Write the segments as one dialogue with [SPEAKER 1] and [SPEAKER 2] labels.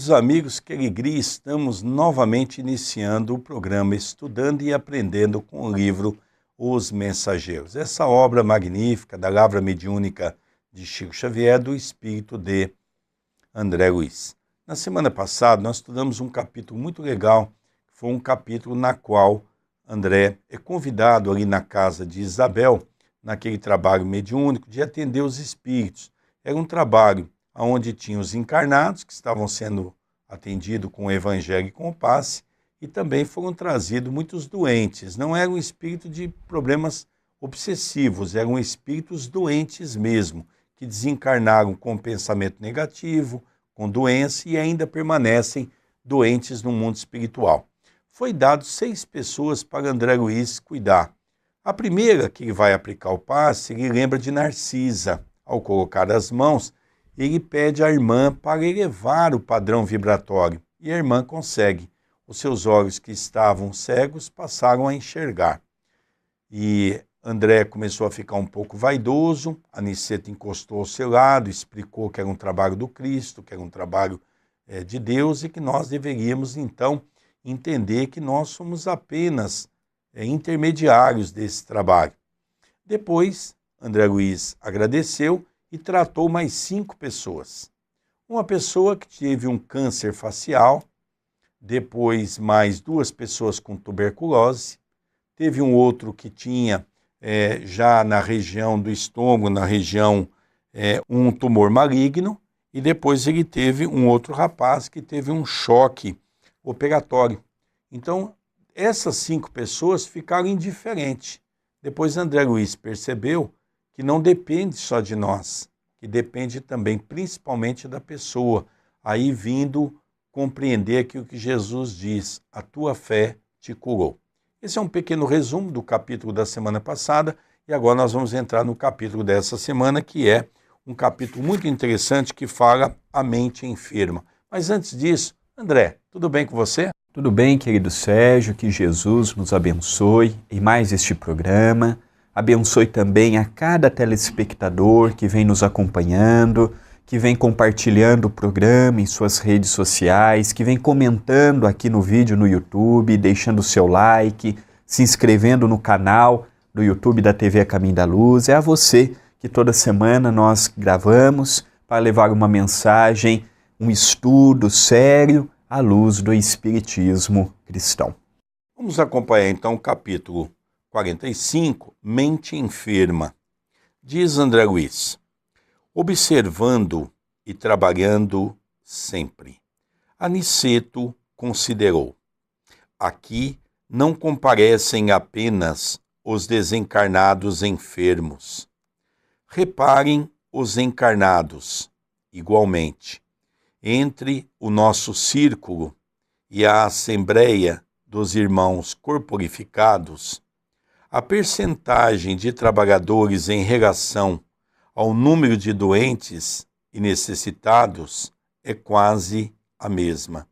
[SPEAKER 1] Queridos amigos, que alegria, estamos novamente iniciando o programa Estudando e Aprendendo com o livro Os Mensageiros. Essa obra magnífica da Lavra Mediúnica de Chico Xavier, do espírito de André Luiz. Na semana passada nós estudamos um capítulo muito legal, que foi um capítulo na qual André é convidado ali na casa de Isabel, naquele trabalho mediúnico, de atender os espíritos. Era um trabalho onde tinha os encarnados, que estavam sendo atendidos com o evangelho e com o passe, e também foram trazidos muitos doentes. Não era um espírito de problemas obsessivos, eram espíritos doentes mesmo, que desencarnaram com pensamento negativo, com doença e ainda permanecem doentes no mundo espiritual. Foi dado 6 pessoas para André Luiz cuidar. A primeira que ele vai aplicar o passe, ele lembra de Narcisa. Ao colocar as mãos, ele pede à irmã para elevar o padrão vibratório, e a irmã consegue. Os seus olhos que estavam cegos passaram a enxergar. E André começou a ficar um pouco vaidoso, Aniceta encostou ao seu lado, explicou que era um trabalho do Cristo, que era um trabalho de Deus, e que nós deveríamos então entender que nós somos apenas intermediários desse trabalho. Depois, André Luiz agradeceu e tratou mais 5 pessoas. Uma pessoa que teve um câncer facial, depois mais 2 pessoas com tuberculose, teve um outro que tinha já na região do estômago, na região um tumor maligno, e depois ele teve um outro rapaz que teve um choque operatório. Então, essas 5 pessoas ficaram indiferentes. Depois André Luiz percebeu que não depende só de nós, que depende também principalmente da pessoa, aí vindo compreender aquilo que Jesus diz, a tua fé te curou. Esse é um pequeno resumo do capítulo da semana passada, e agora nós vamos entrar no capítulo dessa semana, que é um capítulo muito interessante que fala a mente enferma. Mas antes disso, André, tudo bem com você?
[SPEAKER 2] Tudo bem, querido Sérgio, que Jesus nos abençoe em mais este programa. Abençoe também a cada telespectador que vem nos acompanhando, que vem compartilhando o programa em suas redes sociais, que vem comentando aqui no vídeo no YouTube, deixando o seu like, se inscrevendo no canal do YouTube da TV A Caminho da Luz. É a você que toda semana nós gravamos para levar uma mensagem, um estudo sério à luz do Espiritismo cristão.
[SPEAKER 1] Vamos acompanhar então o capítulo 45, Mente Enferma. Diz André Luiz: observando e trabalhando sempre, Aniceto considerou: aqui não comparecem apenas os desencarnados enfermos. Reparem os encarnados, igualmente, entre o nosso círculo e a assembleia dos irmãos corporificados, a percentagem de trabalhadores em relação ao número de doentes e necessitados é quase a mesma.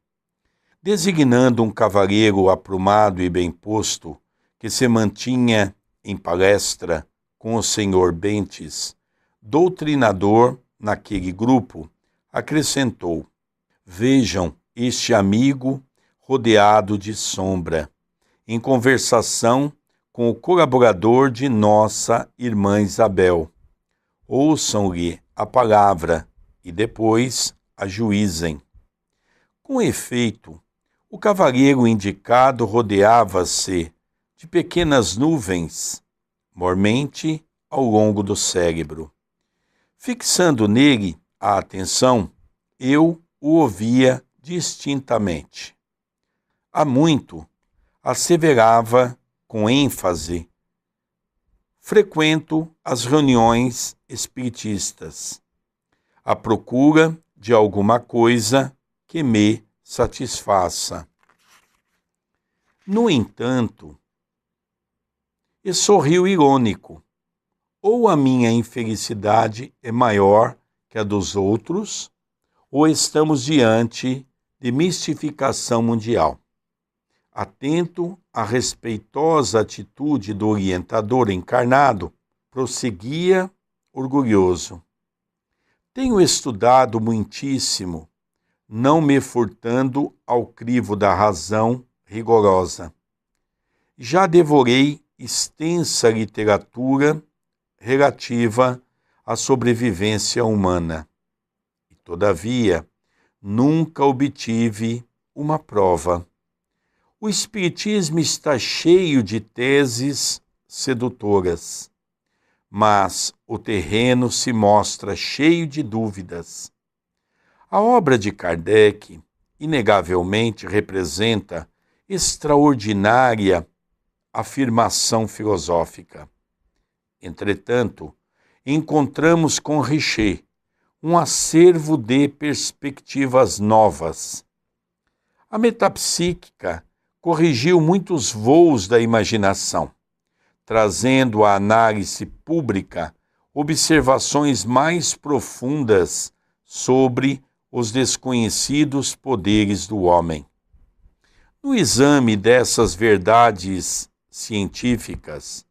[SPEAKER 1] Designando um cavalheiro aprumado e bem posto, que se mantinha em palestra com o senhor Bentes, doutrinador naquele grupo, acrescentou: vejam este amigo rodeado de sombra, em conversação com o colaborador de nossa irmã Isabel. Ouçam-lhe a palavra e depois ajuizem. Com efeito, o cavalheiro indicado rodeava-se de pequenas nuvens, mormente ao longo do cérebro. Fixando nele a atenção, eu o ouvia distintamente. Há muito, asseverava com ênfase: frequento as reuniões espiritistas, à procura de alguma coisa que me satisfaça. No entanto, e sorriu irônico: ou a minha infelicidade é maior que a dos outros, ou estamos diante de mistificação mundial. Atento à respeitosa atitude do orientador encarnado, prosseguia orgulhoso: tenho estudado muitíssimo, não me furtando ao crivo da razão rigorosa. Já devorei extensa literatura relativa à sobrevivência humana. E, todavia, nunca obtive uma prova. O Espiritismo está cheio de teses sedutoras, mas o terreno se mostra cheio de dúvidas. A obra de Kardec, inegavelmente, representa extraordinária afirmação filosófica. Entretanto, encontramos com Richer um acervo de perspectivas novas. A metapsíquica corrigiu muitos voos da imaginação, trazendo à análise pública observações mais profundas sobre os desconhecidos poderes do homem. No exame dessas verdades científicas,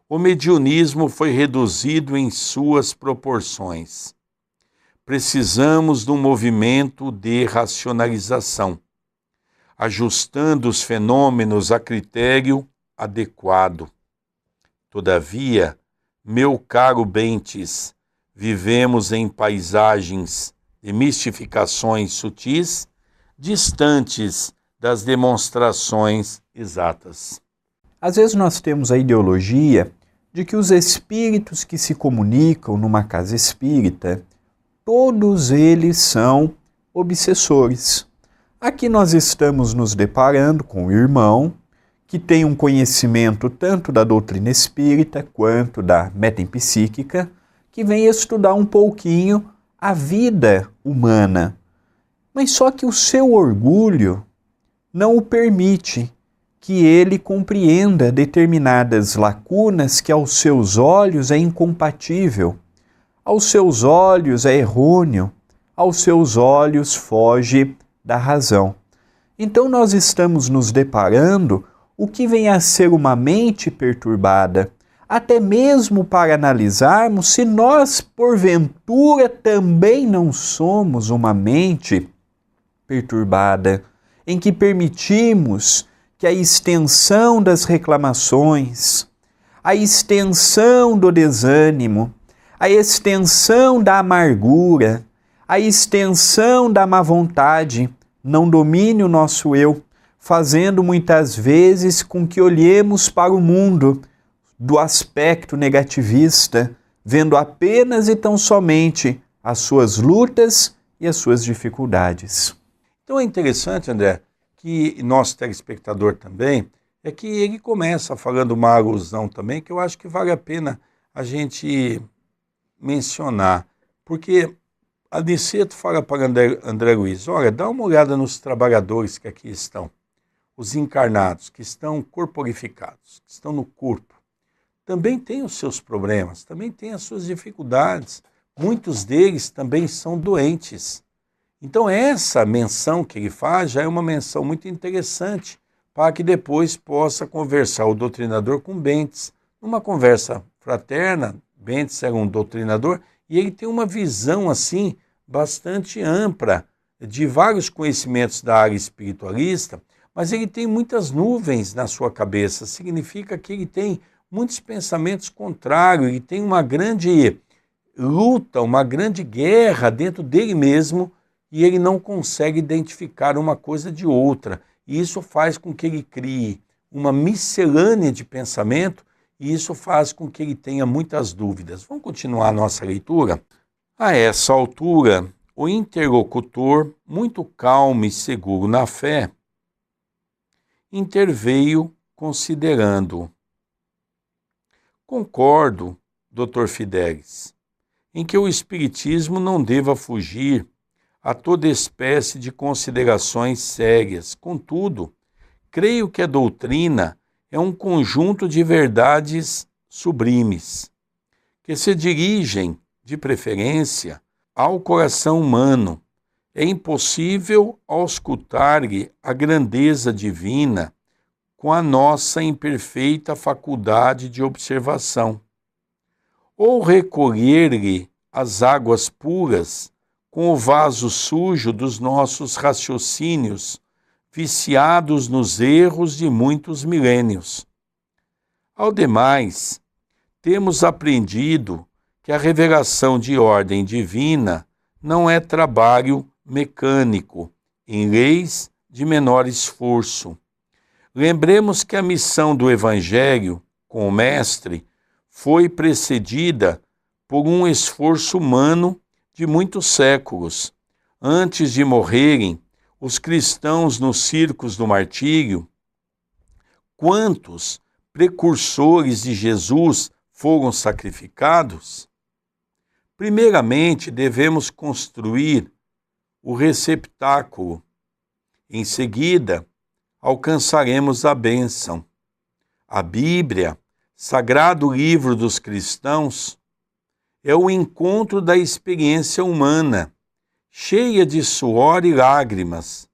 [SPEAKER 1] o mediunismo foi reduzido em suas proporções. Precisamos de um movimento de racionalização, ajustando os fenômenos a critério adequado. Todavia, meu caro Bentes, vivemos em paisagens de mistificações sutis, distantes das demonstrações exatas.
[SPEAKER 2] Às vezes nós temos a ideologia de que os espíritos que se comunicam numa casa espírita, todos eles são obsessores. Aqui nós estamos nos deparando com um irmão que tem um conhecimento tanto da doutrina espírita quanto da metempsíquica, que vem estudar um pouquinho a vida humana. Mas só que o seu orgulho não o permite que ele compreenda determinadas lacunas que aos seus olhos é incompatível, aos seus olhos é errôneo, aos seus olhos foge da razão. Então nós estamos nos deparando o que vem a ser uma mente perturbada, até mesmo para analisarmos se nós, porventura, também não somos uma mente perturbada, em que permitimos que a extensão das reclamações, a extensão do desânimo, a extensão da amargura, a extensão da má vontade não domine o nosso eu, fazendo muitas vezes com que olhemos para o mundo do aspecto negativista, vendo apenas e tão somente as suas lutas e as suas dificuldades.
[SPEAKER 1] Então é interessante, André, que nosso telespectador também, é que ele começa falando uma alusão também, que eu acho que vale a pena a gente mencionar, porque Aniceto fala para André Luiz, olha, dá uma olhada nos trabalhadores que aqui estão, os encarnados, que estão corporificados, que estão no corpo, também têm os seus problemas, também têm as suas dificuldades, muitos deles também são doentes. Então essa menção que ele faz já é uma menção muito interessante para que depois possa conversar o doutrinador com Bentes. Numa conversa fraterna, Bentes era um doutrinador e ele tem uma visão assim bastante ampla de vários conhecimentos da área espiritualista, mas ele tem muitas nuvens na sua cabeça, significa que ele tem muitos pensamentos contrários, ele tem uma grande luta, uma grande guerra dentro dele mesmo, e ele não consegue identificar uma coisa de outra. E isso faz com que ele crie uma miscelânea de pensamento e isso faz com que ele tenha muitas dúvidas. Vamos continuar a nossa leitura? A essa altura, o interlocutor, muito calmo e seguro na fé, interveio considerando. Concordo, Dr. Fidelis, em que o Espiritismo não deva fugir a toda espécie de considerações sérias. Contudo, creio que a doutrina é um conjunto de verdades sublimes, que se dirigem, de preferência, ao coração humano. É impossível auscultar-lhe a grandeza divina com a nossa imperfeita faculdade de observação, ou recolher-lhe as águas puras com o vaso sujo dos nossos raciocínios, viciados nos erros de muitos milênios. Ao demais, temos aprendido que a revelação de ordem divina não é trabalho mecânico, em leis de menor esforço. Lembremos que a missão do Evangelho, com o Mestre, foi precedida por um esforço humano de muitos séculos. Antes de morrerem, os cristãos nos circos do martírio, quantos precursores de Jesus foram sacrificados? Primeiramente, devemos construir o receptáculo. Em seguida, alcançaremos a bênção. A Bíblia, sagrado livro dos cristãos, é o encontro da experiência humana, cheia de suor e lágrimas,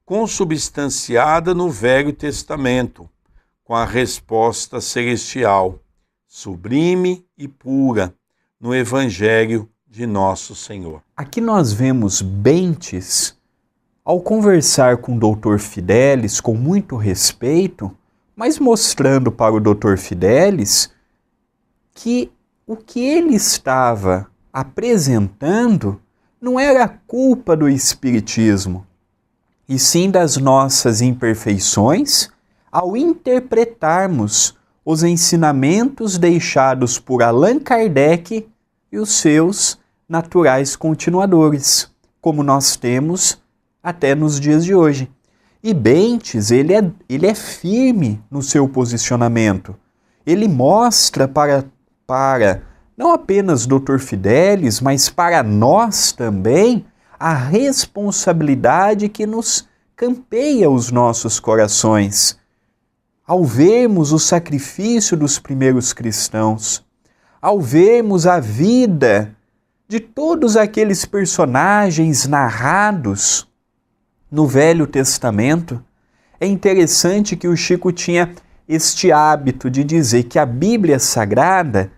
[SPEAKER 1] consubstanciada no Velho Testamento, com a resposta celestial, sublime e pura, no Evangelho de Nosso Senhor.
[SPEAKER 2] Aqui nós vemos Bentes, ao conversar com o Dr. Fidelis com muito respeito, mas mostrando para o Dr. Fidelis que o que ele estava apresentando não era culpa do Espiritismo, e sim das nossas imperfeições ao interpretarmos os ensinamentos deixados por Allan Kardec e os seus naturais continuadores, como nós temos até nos dias de hoje. E Bentes, ele é firme no seu posicionamento. Ele mostra para não apenas Dr. Fidelis, mas para nós também, a responsabilidade que nos campeia os nossos corações. Ao vermos o sacrifício dos primeiros cristãos, ao vermos a vida de todos aqueles personagens narrados no Velho Testamento, é interessante que o Chico tinha este hábito de dizer que a Bíblia Sagrada,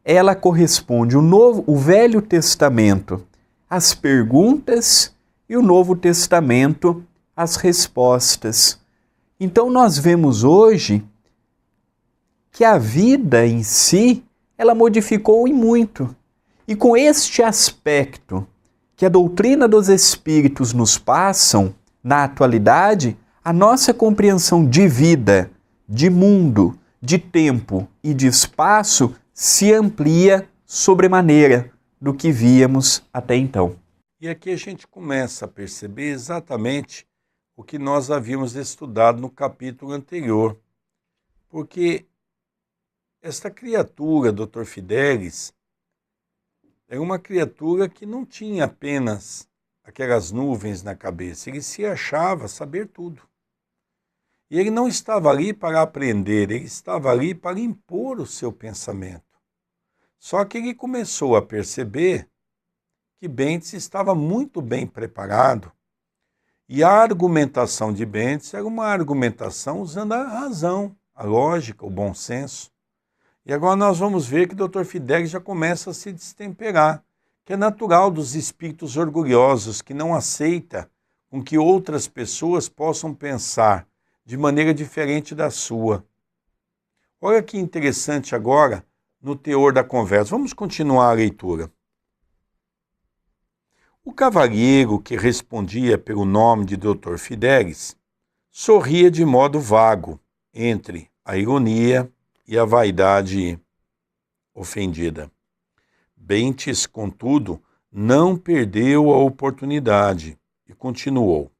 [SPEAKER 2] ela corresponde o Velho Testamento às perguntas e o Novo Testamento às respostas. Então nós vemos hoje que a vida em si, ela modificou em muito. E com este aspecto que a doutrina dos Espíritos nos passam, na atualidade, a nossa compreensão de vida, de mundo, de tempo e de espaço se amplia sobremaneira do que víamos até então.
[SPEAKER 1] E aqui a gente começa a perceber exatamente o que nós havíamos estudado no capítulo anterior. Porque esta criatura, Dr. Fidelis, é uma criatura que não tinha apenas aquelas nuvens na cabeça, ele se achava saber tudo. E ele não estava ali para aprender, ele estava ali para impor o seu pensamento. Só que ele começou a perceber que Bentes estava muito bem preparado e a argumentação de Bentes era uma argumentação usando a razão, a lógica, o bom senso. E agora nós vamos ver que o Dr. Fidelis já começa a se destemperar, que é natural dos espíritos orgulhosos que não aceita com que outras pessoas possam pensar de maneira diferente da sua. Olha que interessante agora no teor da conversa. Vamos continuar a leitura. O cavalheiro que respondia pelo nome de Dr. Fidelis sorria de modo vago entre a ironia e a vaidade ofendida. Bentes, contudo, não perdeu a oportunidade e continuou.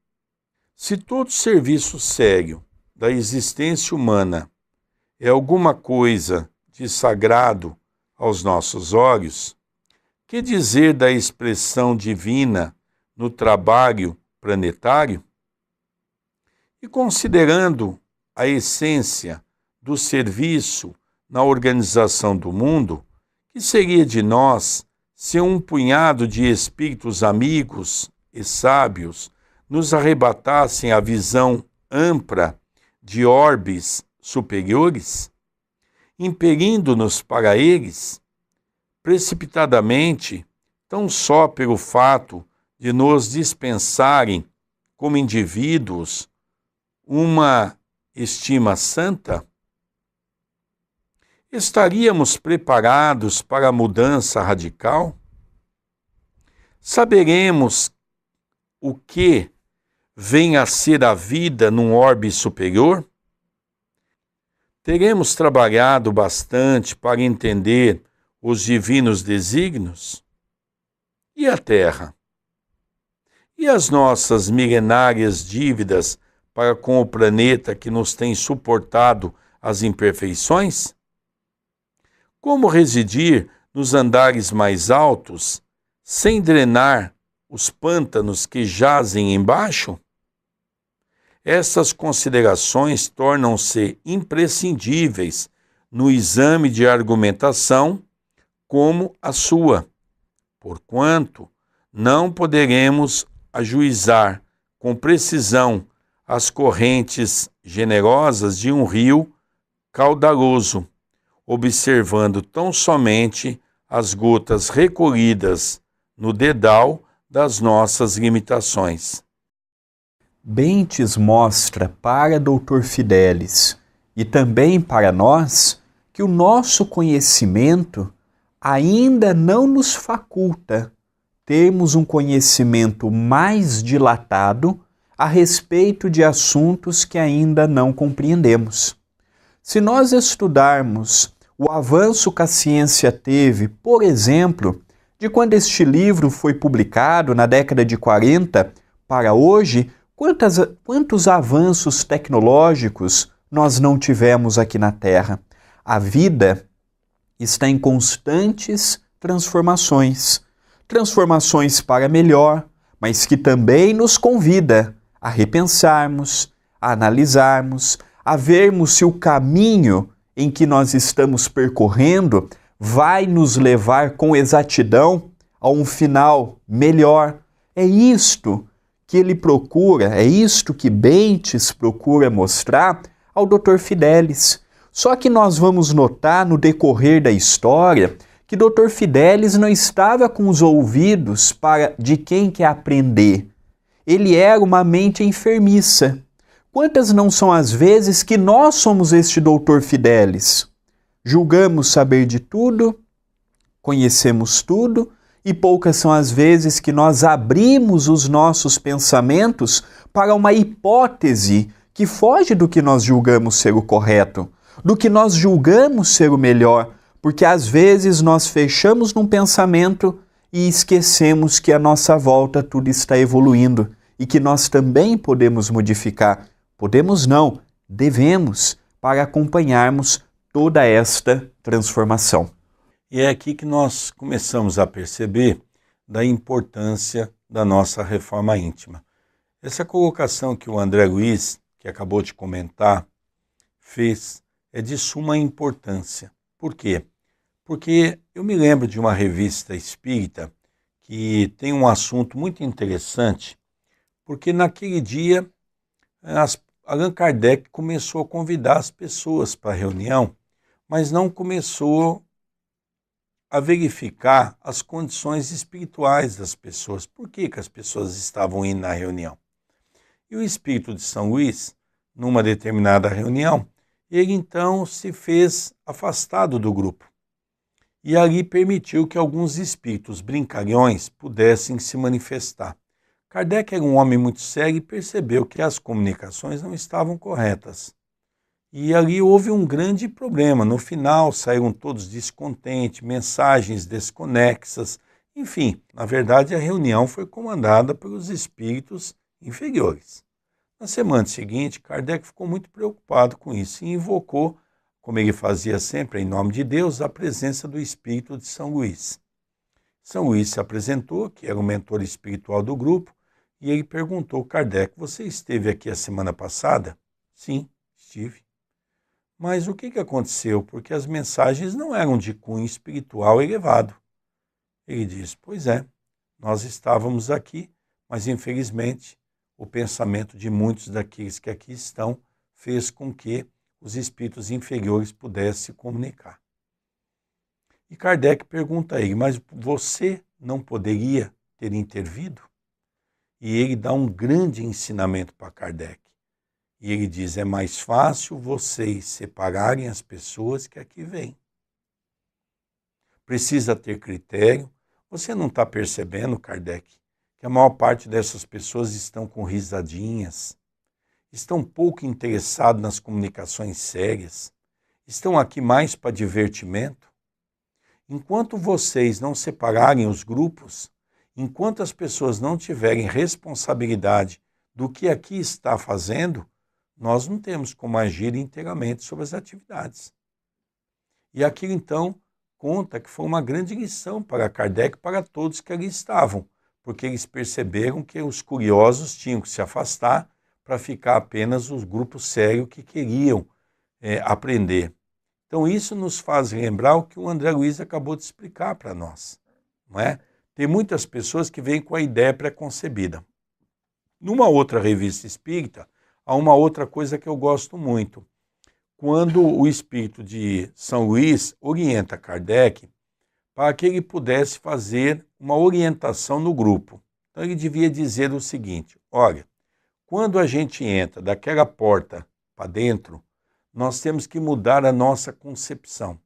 [SPEAKER 1] Se todo serviço sério da existência humana é alguma coisa de sagrado aos nossos olhos, que dizer da expressão divina no trabalho planetário? E considerando a essência do serviço na organização do mundo, que seria de nós se um punhado de espíritos amigos e sábios nos arrebatassem a visão ampla de orbes superiores, impelindo-nos para eles, precipitadamente tão só pelo fato de nos dispensarem, como indivíduos, uma estima santa? Estaríamos preparados para a mudança radical? Saberemos o que vem a ser a vida num orbe superior? Teremos trabalhado bastante para entender os divinos desígnios? E a Terra? E as nossas milenárias dívidas para com o planeta que nos tem suportado as imperfeições? Como residir nos andares mais altos sem drenar os pântanos que jazem embaixo? Essas considerações tornam-se imprescindíveis no exame de argumentação como a sua, porquanto não poderemos ajuizar com precisão as correntes generosas de um rio caudaloso, observando tão somente as gotas recolhidas no dedal das nossas limitações.
[SPEAKER 2] Bentes mostra para Dr. Fidelis e também para nós que o nosso conhecimento ainda não nos faculta termos um conhecimento mais dilatado a respeito de assuntos que ainda não compreendemos. Se nós estudarmos o avanço que a ciência teve, por exemplo, de quando este livro foi publicado na década de 40 para hoje, quantos avanços tecnológicos nós não tivemos aqui na Terra? A vida está em constantes transformações. Transformações para melhor, mas que também nos convida a repensarmos, a analisarmos, a vermos se o caminho em que nós estamos percorrendo vai nos levar com exatidão a um final melhor. É isto que ele procura, é isto que Bentes procura mostrar ao Dr. Fidelis. Só que nós vamos notar no decorrer da história que Dr. Fidelis não estava com os ouvidos de quem quer aprender. Ele era uma mente enfermiça. Quantas não são as vezes que nós somos este Dr. Fidelis? Julgamos saber de tudo, conhecemos tudo, e poucas são as vezes que nós abrimos os nossos pensamentos para uma hipótese que foge do que nós julgamos ser o correto, do que nós julgamos ser o melhor, porque às vezes nós fechamos num pensamento e esquecemos que à nossa volta tudo está evoluindo e que nós também podemos modificar. Podemos não, devemos, para acompanharmos toda esta transformação.
[SPEAKER 1] E é aqui que nós começamos a perceber da importância da nossa reforma íntima. Essa colocação que o André Luiz, que acabou de comentar, fez é de suma importância. Por quê? Porque eu me lembro de uma revista espírita que tem um assunto muito interessante, porque naquele dia Allan Kardec começou a convidar as pessoas para a reunião, mas não começou a verificar as condições espirituais das pessoas. Por que as pessoas estavam indo na reunião? E o espírito de São Luís, numa determinada reunião, ele então se fez afastado do grupo. E ali permitiu que alguns espíritos brincalhões pudessem se manifestar. Kardec era um homem muito sério e percebeu que as comunicações não estavam corretas. E ali houve um grande problema. No final saíram todos descontentes, mensagens desconexas. Enfim, na verdade a reunião foi comandada pelos espíritos inferiores. Na semana seguinte, Kardec ficou muito preocupado com isso e invocou, como ele fazia sempre, em nome de Deus, a presença do espírito de São Luís. São Luís se apresentou, que era o mentor espiritual do grupo, e ele perguntou: Kardec, você esteve aqui a semana passada? Sim, estive. Mas o que aconteceu? Porque as mensagens não eram de cunho espiritual elevado. Ele disse: pois é, nós estávamos aqui, mas infelizmente o pensamento de muitos daqueles que aqui estão fez com que os espíritos inferiores pudessem se comunicar. E Kardec pergunta a ele: mas você não poderia ter intervido? E ele dá um grande ensinamento para Kardec. E ele diz, é mais fácil vocês separarem as pessoas que aqui vêm. Precisa ter critério. Você não está percebendo, Kardec, que a maior parte dessas pessoas estão com risadinhas, estão pouco interessados nas comunicações sérias, estão aqui mais para divertimento? Enquanto vocês não separarem os grupos, enquanto as pessoas não tiverem responsabilidade do que aqui está fazendo, nós não temos como agir inteiramente sobre as atividades. E aquilo, então, conta que foi uma grande lição para Kardec e para todos que ali estavam, porque eles perceberam que os curiosos tinham que se afastar para ficar apenas os grupos sérios que queriam aprender. Então isso nos faz lembrar o que o André Luiz acabou de explicar para nós, não é? Tem muitas pessoas que vêm com a ideia preconcebida. Numa outra revista espírita, há uma outra coisa que eu gosto muito. Quando o espírito de São Luís orienta Kardec para que ele pudesse fazer uma orientação no grupo. Então ele devia dizer o seguinte, olha, quando a gente entra daquela porta para dentro, nós temos que mudar a nossa concepção.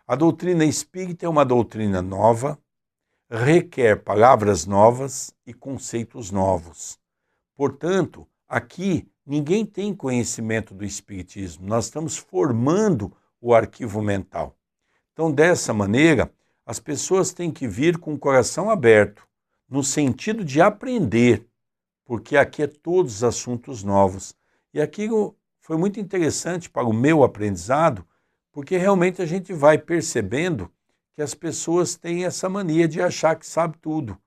[SPEAKER 1] A doutrina espírita é uma doutrina nova, requer palavras novas e conceitos novos. Portanto, aqui ninguém tem conhecimento do espiritismo, nós estamos formando o arquivo mental. Então, dessa maneira, as pessoas têm que vir com o coração aberto, no sentido de aprender, porque aqui é todos os assuntos novos. E aquilo foi muito interessante para o meu aprendizado, porque realmente a gente vai percebendo que as pessoas têm essa mania de achar que sabe tudo,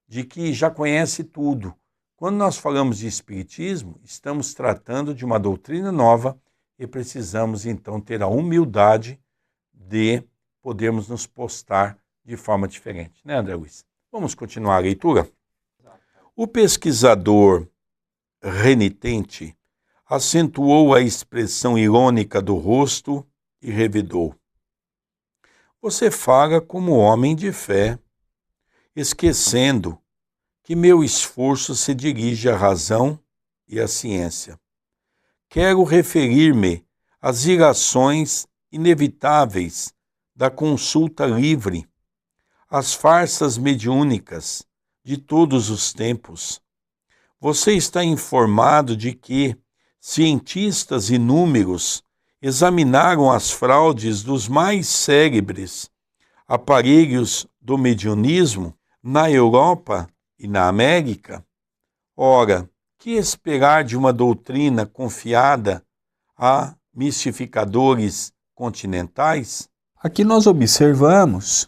[SPEAKER 1] de que já conhece tudo. Quando nós falamos de espiritismo, estamos tratando de uma doutrina nova e precisamos então ter a humildade de podermos nos postar de forma diferente. Né, André Luiz? Vamos continuar a leitura? O pesquisador renitente acentuou a expressão irônica do rosto e revidou. Você fala como homem de fé, esquecendo que meu esforço se dirige à razão e à ciência. Quero referir-me às ilações inevitáveis da consulta livre, às farsas mediúnicas de todos os tempos. Você está informado de que cientistas inúmeros examinaram as fraudes dos mais célebres aparelhos do mediunismo na Europa e na América? Ora, que esperar de uma doutrina confiada a mistificadores continentais?
[SPEAKER 2] Aqui nós observamos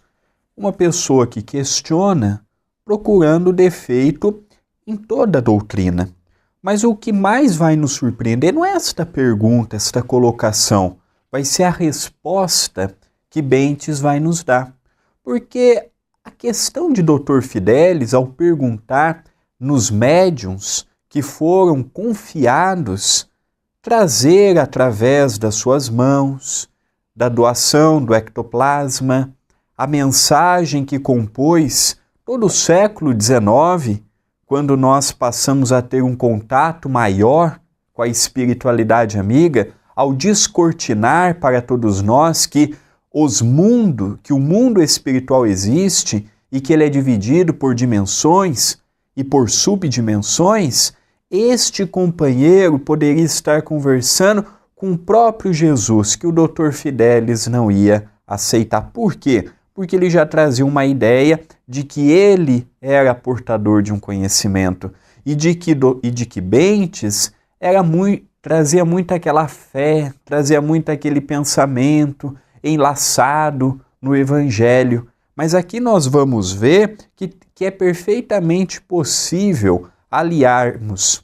[SPEAKER 2] uma pessoa que questiona, procurando defeito em toda a doutrina. Mas o que mais vai nos surpreender não é esta pergunta, esta colocação, vai ser a resposta que Bentes vai nos dar. Porque a questão de Dr. Fidelis, ao perguntar nos médiuns que foram confiados trazer através das suas mãos, da doação do ectoplasma, a mensagem que compôs todo o século XIX, quando nós passamos a ter um contato maior com a espiritualidade amiga, ao descortinar para todos nós que o mundo espiritual existe e que ele é dividido por dimensões e por subdimensões, este companheiro poderia estar conversando com o próprio Jesus, que o Dr. Fidelis não ia aceitar. Por quê? Porque ele já trazia uma ideia de que ele era portador de um conhecimento e de que Bentes trazia muito aquela fé, trazia muito aquele pensamento enlaçado no Evangelho. Mas aqui nós vamos ver que é perfeitamente possível aliarmos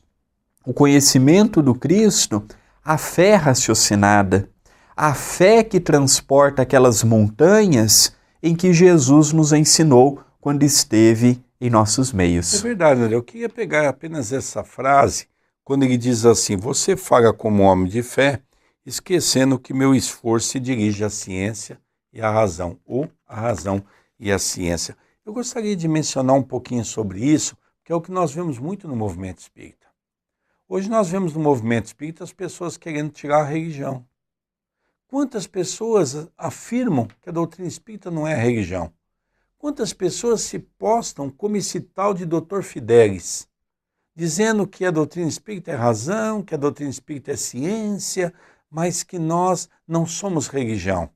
[SPEAKER 2] o conhecimento do Cristo à fé raciocinada, à fé que transporta aquelas montanhas em que Jesus nos ensinou quando esteve em nossos meios.
[SPEAKER 1] É verdade, André. Eu queria pegar apenas essa frase, quando ele diz assim, você fala como homem de fé, esquecendo que meu esforço se dirige à ciência e à razão, ou à razão e à ciência. Eu gostaria de mencionar um pouquinho sobre isso, que é o que nós vemos muito no movimento espírita. Hoje nós vemos no movimento espírita as pessoas querendo tirar a religião. Quantas pessoas afirmam que a doutrina espírita não é religião? Quantas pessoas se postam como esse tal de Dr. Fidelis, dizendo que a doutrina espírita é razão, que a doutrina espírita é ciência, mas que nós não somos religião.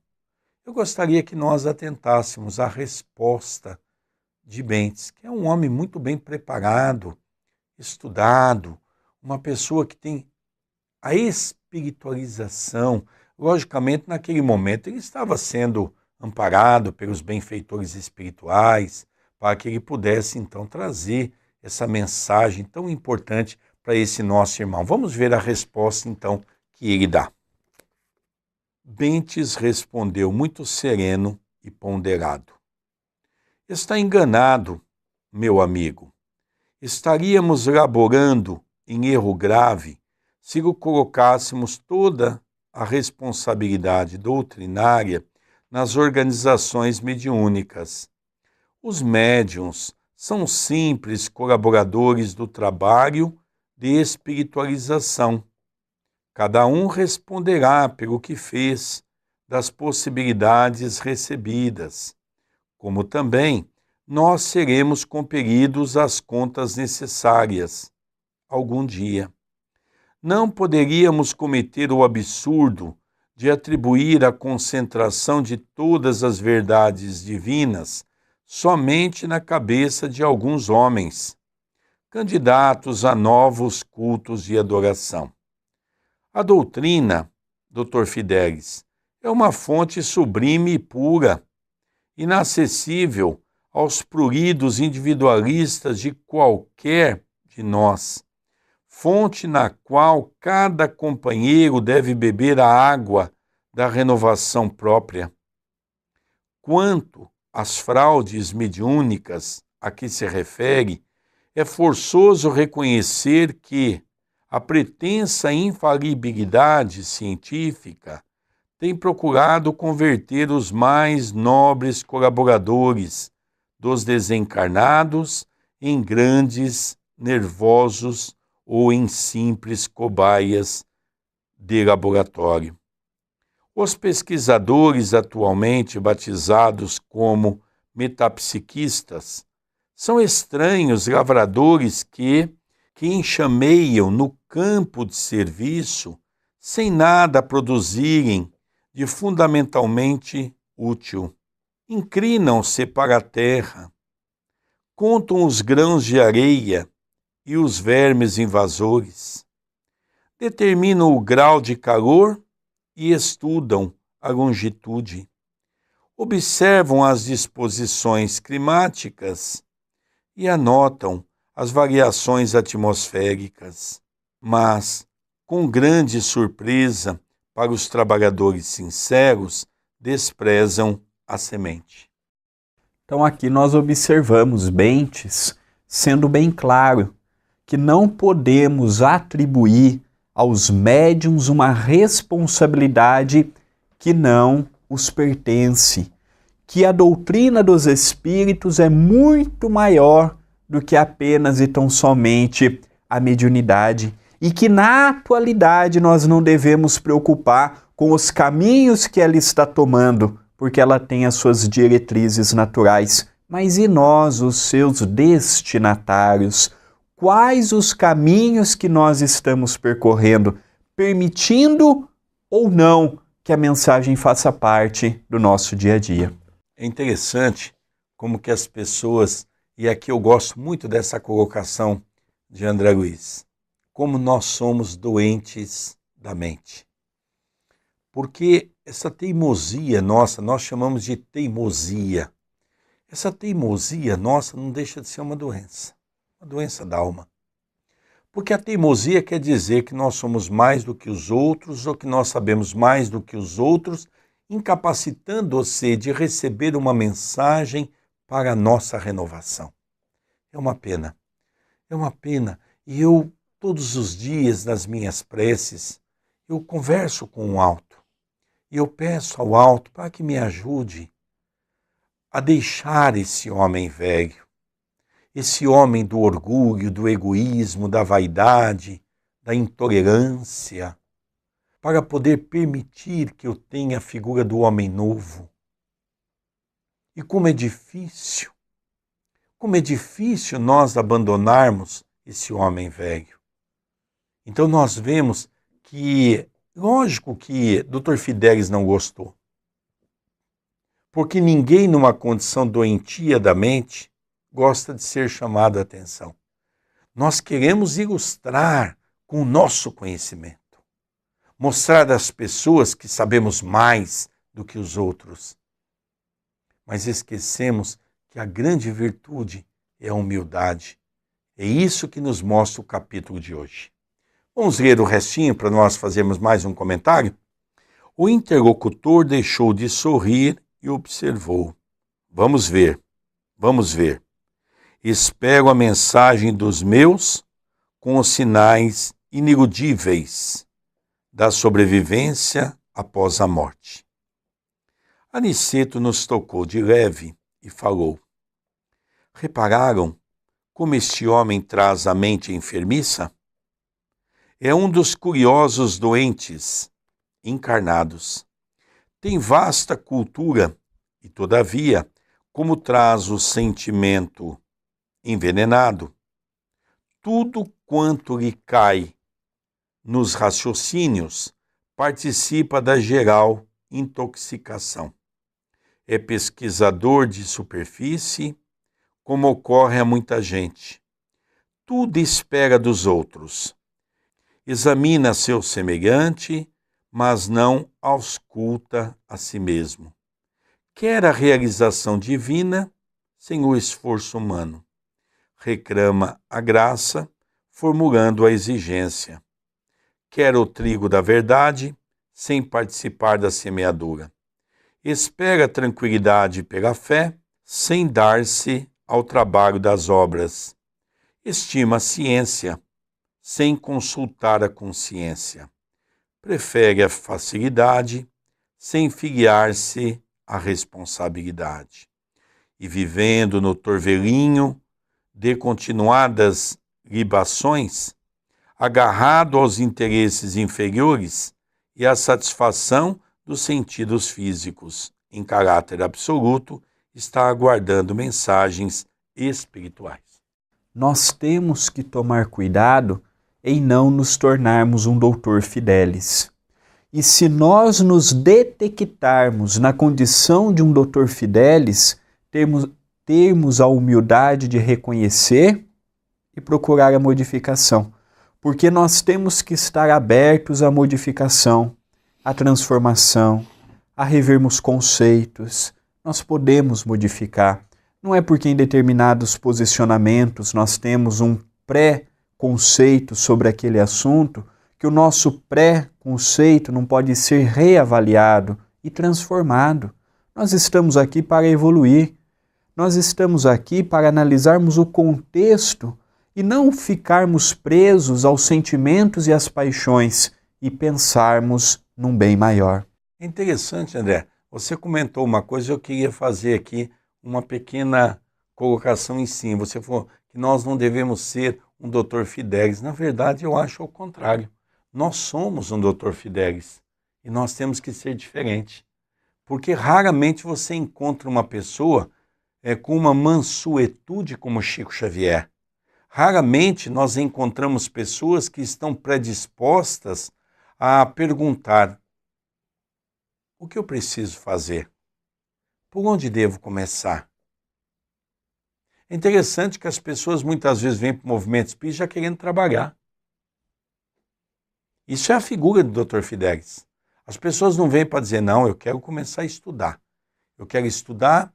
[SPEAKER 1] Eu gostaria que nós atentássemos à resposta de Bentes, que é um homem muito bem preparado, estudado, uma pessoa que tem a espiritualização. Logicamente, naquele momento, ele estava sendo amparado pelos benfeitores espirituais, para que ele pudesse, então, trazer essa mensagem tão importante para esse nosso irmão. Vamos ver a resposta, então, que ele dá. Bentes respondeu muito sereno e ponderado. Está enganado, meu amigo. Estaríamos laborando em erro grave se colocássemos toda a responsabilidade doutrinária nas organizações mediúnicas. Os médiuns são simples colaboradores do trabalho de espiritualização. Cada um responderá pelo que fez, das possibilidades recebidas, como também nós seremos compelidos às contas necessárias, algum dia. Não poderíamos cometer o absurdo de atribuir a concentração de todas as verdades divinas somente na cabeça de alguns homens, candidatos a novos cultos de adoração. A doutrina, Dr. Fidelis, é uma fonte sublime e pura, inacessível aos pruridos individualistas de qualquer de nós, fonte na qual cada companheiro deve beber a água da renovação própria. Quanto às fraudes mediúnicas a que se refere, é forçoso reconhecer que a pretensa infalibilidade científica tem procurado converter os mais nobres colaboradores dos desencarnados em grandes nervosos ou em simples cobaias de laboratório. Os pesquisadores atualmente batizados como metapsiquistas são estranhos lavradores que enxameiam no campo de serviço sem nada produzirem de fundamentalmente útil. Inclinam-se para a terra, contam os grãos de areia e os vermes invasores, determinam o grau de calor e estudam a longitude, observam as disposições climáticas e anotam as variações atmosféricas, mas, com grande surpresa para os trabalhadores sinceros, desprezam a semente.
[SPEAKER 2] Então aqui nós observamos Bentes sendo bem claro que não podemos atribuir aos médiuns uma responsabilidade que não os pertence, que a doutrina dos espíritos é muito maior do que apenas e tão somente a mediunidade, e que na atualidade nós não devemos preocupar com os caminhos que ela está tomando, porque ela tem as suas diretrizes naturais. Mas e nós, os seus destinatários? Quais os caminhos que nós estamos percorrendo, permitindo ou não que a mensagem faça parte do nosso dia a dia?
[SPEAKER 1] É interessante como que as pessoas, e aqui eu gosto muito dessa colocação de André Luiz, como nós somos doentes da mente. Porque essa teimosia nossa, nós chamamos de teimosia. Essa teimosia nossa não deixa de ser uma doença da alma. Porque a teimosia quer dizer que nós somos mais do que os outros, ou que nós sabemos mais do que os outros, incapacitando-se de receber uma mensagem para a nossa renovação. É uma pena. É uma pena. E eu, todos os dias, nas minhas preces, eu converso com o alto. E eu peço ao alto para que me ajude a deixar esse homem velho, esse homem do orgulho, do egoísmo, da vaidade, da intolerância, para poder permitir que eu tenha a figura do homem novo. E como é difícil nós abandonarmos esse homem velho. Então nós vemos que, lógico que Dr. Fidelis não gostou, porque ninguém numa condição doentia da mente gosta de ser chamado a atenção. Nós queremos ilustrar com o nosso conhecimento, mostrar às pessoas que sabemos mais do que os outros. Mas esquecemos que a grande virtude é a humildade. É isso que nos mostra o capítulo de hoje. Vamos ler o restinho para nós fazermos mais um comentário? O interlocutor deixou de sorrir e observou. Vamos ver. Espero a mensagem dos meus com os sinais iniludíveis da sobrevivência após a morte. Aniceto nos tocou de leve e falou: repararam como este homem traz a mente enfermiça? É um dos curiosos doentes encarnados. Tem vasta cultura e, todavia, como traz o sentimento envenenado, tudo quanto lhe cai nos raciocínios participa da geral intoxicação. É pesquisador de superfície, como ocorre a muita gente. Tudo espera dos outros. Examina seu semelhante, mas não ausculta a si mesmo. Quer a realização divina sem o esforço humano. Reclama a graça, formulando a exigência. Quer o trigo da verdade, sem participar da semeadura. Espera a tranquilidade pela fé, sem dar-se ao trabalho das obras. Estima a ciência, sem consultar a consciência. Prefere a facilidade, sem filiar-se à responsabilidade. E vivendo no torvelinho de continuadas libações, agarrado aos interesses inferiores e à satisfação dos sentidos físicos, em caráter absoluto, está aguardando mensagens espirituais.
[SPEAKER 2] Nós temos que tomar cuidado em não nos tornarmos um Dr. Fidelis. E se nós nos detectarmos na condição de um Dr. Fidelis, termos a humildade de reconhecer e procurar a modificação. Porque nós temos que estar abertos à modificação, à transformação, a revermos conceitos. Nós podemos modificar. Não é porque em determinados posicionamentos nós temos um pré-conceito sobre aquele assunto que o nosso pré-conceito não pode ser reavaliado e transformado. Nós estamos aqui para evoluir. Nós estamos aqui para analisarmos o contexto e não ficarmos presos aos sentimentos e às paixões e pensarmos num bem maior.
[SPEAKER 1] É interessante, André. Você comentou uma coisa, eu queria fazer aqui uma pequena colocação em cima. Você falou que nós não devemos ser um Dr. Fidelis. Na verdade, eu acho ao contrário. Nós somos um Dr. Fidelis e nós temos que ser diferente. Porque raramente você encontra uma pessoa com uma mansuetude como Chico Xavier. Raramente nós encontramos pessoas que estão predispostas a perguntar: o que eu preciso fazer? Por onde devo começar? É interessante que as pessoas muitas vezes vêm para o movimento espírita já querendo trabalhar. Isso é a figura do Dr. Fidelis. As pessoas não vêm para dizer: não, eu quero começar a estudar. Eu quero estudar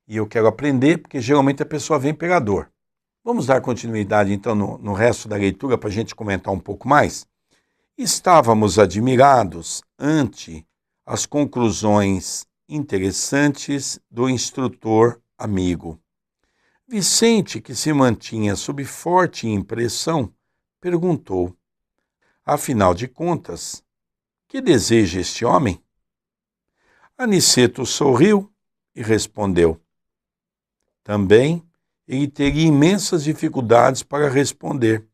[SPEAKER 1] e eu quero aprender, porque geralmente a pessoa vem pela dor. Vamos dar continuidade então no resto da leitura para a gente comentar um pouco mais? Estávamos admirados ante as conclusões interessantes do instrutor amigo. Vicente, que se mantinha sob forte impressão, perguntou: afinal de contas, que deseja este homem? Aniceto sorriu e respondeu: Também ele teria imensas dificuldades para responder.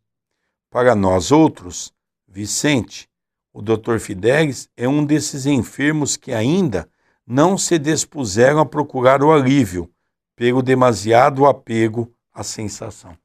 [SPEAKER 1] Para nós outros, Vicente, o Dr. Fidelis é um desses enfermos que ainda não se dispuseram a procurar o alívio pelo demasiado apego à sensação.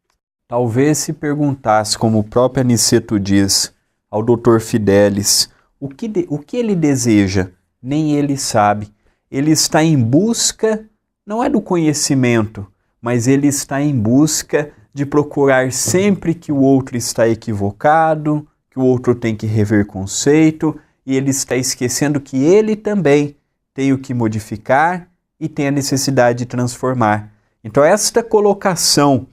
[SPEAKER 2] Talvez se perguntasse, como o próprio Aniceto diz, ao Dr. Fidelis, o que ele deseja, nem ele sabe. Ele está em busca, não é do conhecimento, mas ele está em busca de procurar sempre que o outro está equivocado, que o outro tem que rever conceito, e ele está esquecendo que ele também tem o que modificar e tem a necessidade de transformar. Então esta colocação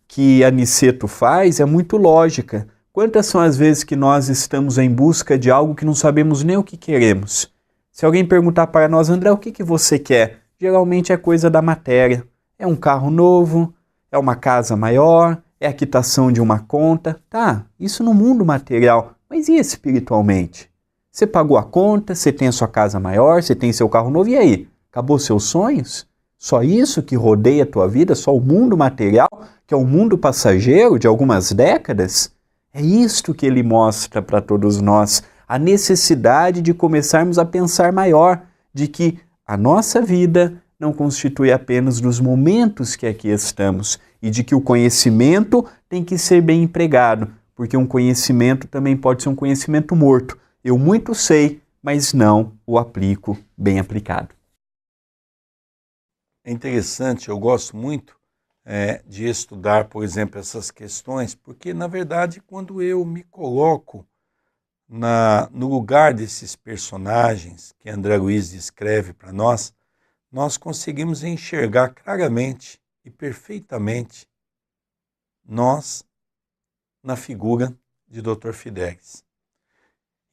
[SPEAKER 2] que Aniceto faz é muito lógica. Quantas são as vezes que nós estamos em busca de algo que não sabemos nem o que queremos? Se alguém perguntar para nós, André, o que você quer? Geralmente é coisa da matéria. É um carro novo, é uma casa maior, é a quitação de uma conta. Tá, isso no mundo material, mas e espiritualmente? Você pagou a conta, você tem a sua casa maior, você tem seu carro novo, e aí? Acabou seus sonhos? Só isso que rodeia a tua vida? Só o mundo material, que é um mundo passageiro de algumas décadas? É isto que ele mostra para todos nós, a necessidade de começarmos a pensar maior, de que a nossa vida não constitui apenas dos momentos que aqui estamos, e de que o conhecimento tem que ser bem empregado, porque um conhecimento também pode ser um conhecimento morto. Eu muito sei, mas não o aplico bem aplicado.
[SPEAKER 1] É interessante, eu gosto muito de estudar, por exemplo, essas questões, porque, na verdade, quando eu me coloco no lugar desses personagens que André Luiz descreve para nós conseguimos enxergar claramente e perfeitamente nós na figura de Dr. Fidelis.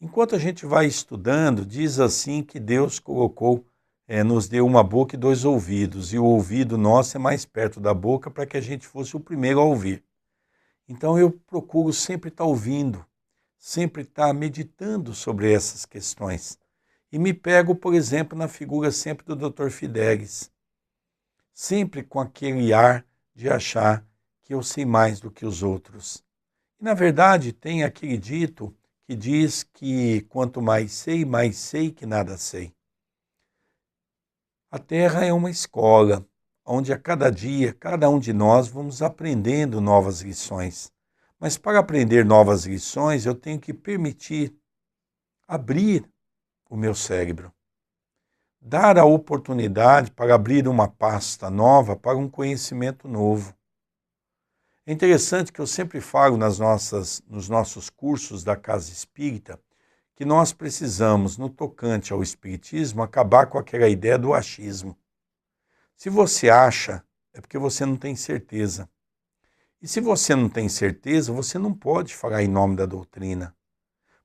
[SPEAKER 1] Enquanto a gente vai estudando, diz assim que Deus nos deu uma boca e 2 ouvidos, e o ouvido nosso é mais perto da boca para que a gente fosse o primeiro a ouvir. Então eu procuro sempre estar ouvindo, sempre estar meditando sobre essas questões. E me pego, por exemplo, na figura sempre do Dr. Fidelis, sempre com aquele ar de achar que eu sei mais do que os outros. E, na verdade, tem aquele dito que diz que quanto mais sei que nada sei. A Terra é uma escola, onde a cada dia, cada um de nós vamos aprendendo novas lições. Mas para aprender novas lições, eu tenho que permitir abrir o meu cérebro. Dar a oportunidade para abrir uma pasta nova para um conhecimento novo. É interessante que eu sempre falo nos nossos cursos da Casa Espírita que nós precisamos, no tocante ao Espiritismo, acabar com aquela ideia do achismo. Se você acha, é porque você não tem certeza. E se você não tem certeza, você não pode falar em nome da doutrina.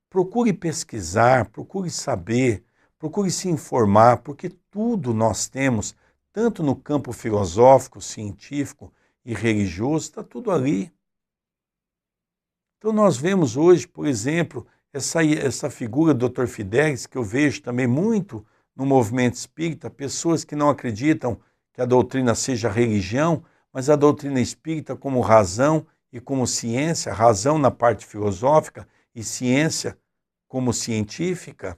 [SPEAKER 1] Procure pesquisar, procure saber, procure se informar, porque tudo nós temos, tanto no campo filosófico, científico e religioso, está tudo ali. Então nós vemos hoje, por exemplo, essa figura do Dr. Fidelis, que eu vejo também muito no movimento espírita, pessoas que não acreditam que a doutrina seja religião, mas a doutrina espírita como razão e como ciência, razão na parte filosófica e ciência como científica.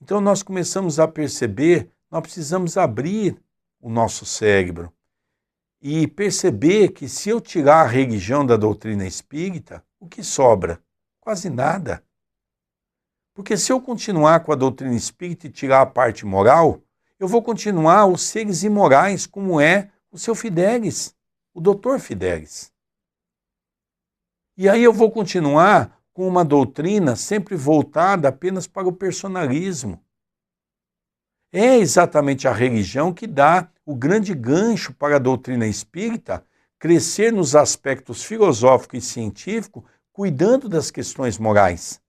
[SPEAKER 1] Então nós começamos a perceber, nós precisamos abrir o nosso cérebro e perceber que se eu tirar a religião da doutrina espírita, o que sobra? Quase nada. Porque se eu continuar com a doutrina espírita e tirar a parte moral, eu vou continuar os seres imorais, como é o seu Fidelis, o Dr. Fidelis. E aí eu vou continuar com uma doutrina sempre voltada apenas para o personalismo. É exatamente a religião que dá o grande gancho para a doutrina espírita crescer nos aspectos filosófico e científico, cuidando das questões morais.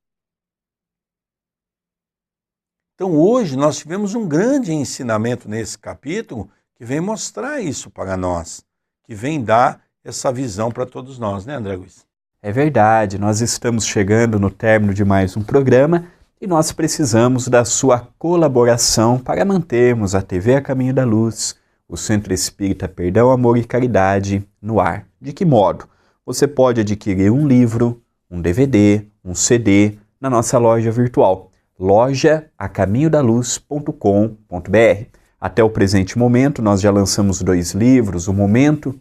[SPEAKER 1] Então hoje nós tivemos um grande ensinamento nesse capítulo que vem mostrar isso para nós, que vem dar essa visão para todos nós, né, André Luiz?
[SPEAKER 2] É verdade, nós estamos chegando no término de mais um programa e nós precisamos da sua colaboração para mantermos a TV A Caminho da Luz, o Centro Espírita Perdão, Amor e Caridade no ar. De que modo? Você pode adquirir um livro, um DVD, um CD na nossa loja virtual, loja-acaminhodaluz.com.br. Até o presente momento, nós já lançamos 2 livros, o Momentos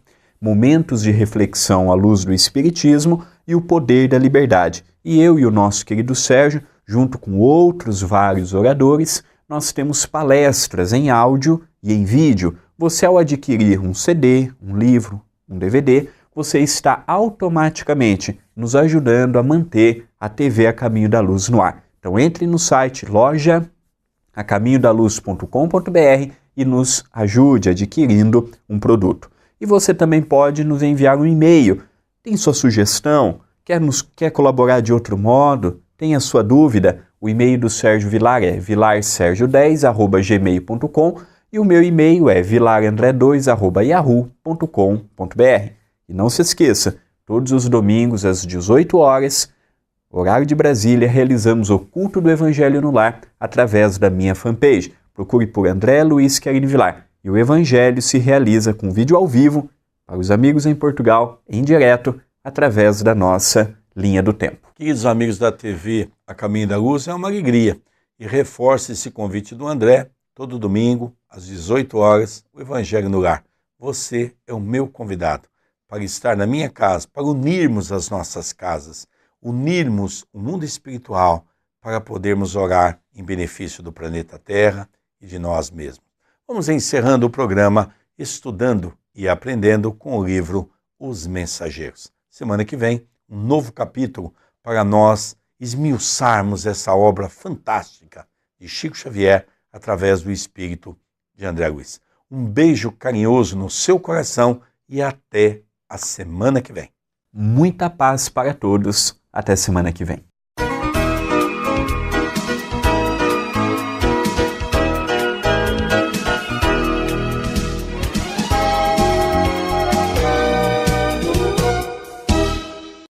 [SPEAKER 2] de Reflexão à Luz do Espiritismo e O Poder da Liberdade. E eu e o nosso querido Sérgio, junto com outros vários oradores, nós temos palestras em áudio e em vídeo. Você, ao adquirir um CD, um livro, um DVD, você está automaticamente nos ajudando a manter a TV A Caminho da Luz no ar. Então entre no site loja-acaminhodaluz.com.br e nos ajude adquirindo um produto. E você também pode nos enviar um e-mail. Tem sua sugestão? Quer colaborar de outro modo? Tem a sua dúvida? O e-mail do Sérgio Vilar é vilarsergio10@gmail.com e o meu e-mail é vilarandré2@yahoo.com.br. E não se esqueça, todos os domingos às 18 horas, horário de Brasília, realizamos o culto do Evangelho no Lar através da minha fanpage. Procure por André Luiz Querini Vilar. E o Evangelho se realiza com vídeo ao vivo para os amigos em Portugal, em direto, através da nossa linha do tempo.
[SPEAKER 1] Queridos amigos da TV A Caminho da Luz, é uma alegria e reforço esse convite do André, todo domingo, às 18 horas, o Evangelho no Lar. Você é o meu convidado para estar na minha casa, para unirmos as nossas casas, unirmos o mundo espiritual para podermos orar em benefício do planeta Terra e de nós mesmos. Vamos encerrando o programa estudando e aprendendo com o livro Os Mensageiros. Semana que vem, um novo capítulo para nós esmiuçarmos essa obra fantástica de Chico Xavier através do espírito de André Luiz. Um beijo carinhoso no seu coração e até a semana que vem.
[SPEAKER 2] Muita paz para todos. Até semana que vem.